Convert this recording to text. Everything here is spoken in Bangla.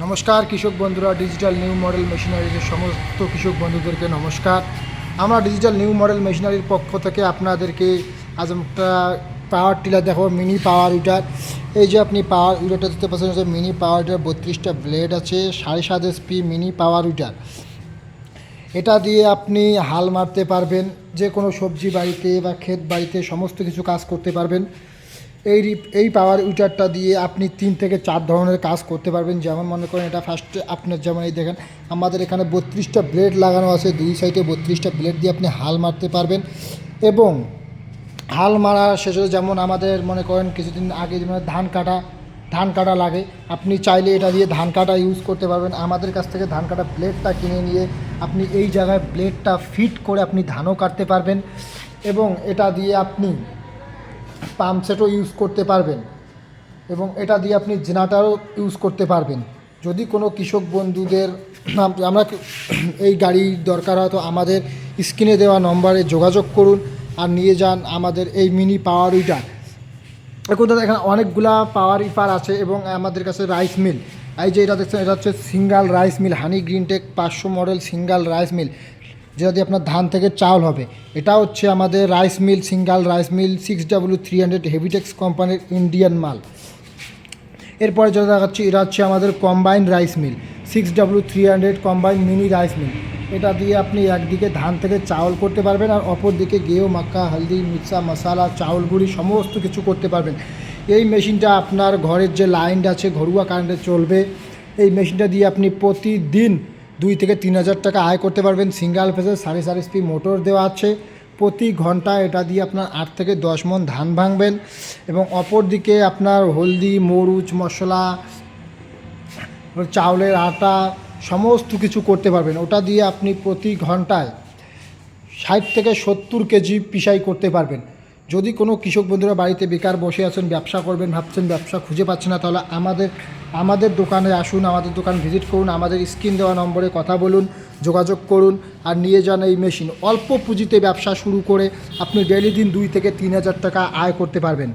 নমস্কার কৃষক বন্ধুরা, ডিজিটাল নিউ মডেল মেশিনারির সমস্ত কৃষক বন্ধুদেরকে নমস্কার। আমরা ডিজিটাল নিউ মডেল মেশিনারির পক্ষ থেকে আপনাদেরকে আজ একটা পাওয়ার টিলার দেখাবো, মিনি পাওয়ার উইডার। এই যে আপনি পাওয়ার উইডারটা দিতে পারছেন, মিনি পাওয়ার উইডার 32টা ব্লেড আছে, 7.5 HP মিনি পাওয়ার উইডার। এটা দিয়ে আপনি হাল মারতে পারবেন, যে কোনো সবজি বাড়িতে বা ক্ষেত বাড়িতে সমস্ত কিছু কাজ করতে পারবেন। এই পাওয়ার উইডারটা দিয়ে আপনি 3 থেকে 4 ধরনের কাজ করতে পারবেন। যেমন মনে করেন, এটা ফার্স্টে আপনার যেমন এই দেখেন আমাদের এখানে 32টা ব্লেড লাগানো আছে, দুই সাইডে 32টা ব্লেড দিয়ে আপনি হাল মারতে পারবেন। এবং হাল মারা শেষে যেমন আমাদের মনে করেন কিছুদিন আগে যেমন ধান কাটা লাগে, আপনি চাইলে এটা দিয়ে ধান কাটা ইউজ করতে পারবেন। আমাদের কাছ থেকে ধান কাটা ব্লেডটা কিনে নিয়ে আপনি এই জায়গায় ব্লেডটা ফিট করে আপনি ধানও কাটতে পারবেন। এবং এটা দিয়ে আপনি পাম্প সেটও ইউজ করতে পারবেন, এবং এটা দিয়ে আপনি জেনারেটরও ইউজ করতে পারবেন। যদি কোনো কৃষক বন্ধুদের আমরা এই গাড়ি দরকার হয়, তো আমাদের স্ক্রিনে দেওয়া নম্বরে যোগাযোগ করুন আর নিয়ে যান আমাদের এই মিনি পাওয়ার উইডার। এখন দাদা এখানে অনেকগুলা পাওয়ার ইপার আছে, এবং আমাদের কাছে রাইস মিল, এই যে এটা দেখছেন, এটা হচ্ছে single rice mill, Honey Greentech 500 model single rice mill, যেটা দিয়ে আপনার ধান থেকে চাউল হবে। এটা হচ্ছে আমাদের rice mill, single rice mill 6W300 হেভিটেক্স কোম্পানির ইন্ডিয়ান মাল। এরপরে যেটা দেখাচ্ছি, এটা হচ্ছে আমাদের combine rice mill 6W300 combine mini rice mill. এটা দিয়ে আপনি একদিকে ধান থেকে চাউল করতে পারবেন, আর অপর দিকে গেও, মাক্কা, হলদি, মিক্সা মশালা, চাউল গুঁড়ি সমস্ত কিছু করতে পারবেন। এই মেশিনটা আপনার ঘরের যে লাইনটা আছে ঘরোয়া কারেন্টে চলবে। এই মেশিনটা দিয়ে আপনি প্রতিদিন 2 থেকে 3 হাজার টাকা আয় করতে পারবেন। সিঙ্গেল ফেজের 4.5 HP মোটর দেওয়া আছে। প্রতি ঘন্টা এটা দিয়ে আপনার 8 থেকে 10 মণ ধান ভাঙবেন। এবং অপর দিকে আপনার হলদি, মরিচ, মশলা, চাউলের আটা সমস্ত কিছু করতে পারবেন। ওটা দিয়ে আপনি প্রতি ঘন্টায় 60 থেকে 70 কেজি পিসাই করতে পারবেন। যদি কোনো কৃষক বন্ধুরা বাড়িতে বেকার বসে আছেন, ব্যবসা করবেন ভাবছেন, ব্যবসা খুঁজে পাচ্ছেন না, তাহলে আমাদের দোকানে আসুন, আমাদের দোকান ভিজিট করুন, আমাদের স্ক্রিন দেওয়া নম্বরে কথা বলুন, যোগাযোগ করুন আর নিয়ে যান এই মেশিন। অল্প পুঁজিতে ব্যবসা শুরু করে আপনি ডেইলি দিন 2 থেকে 3 হাজার টাকা আয় করতে পারবেন।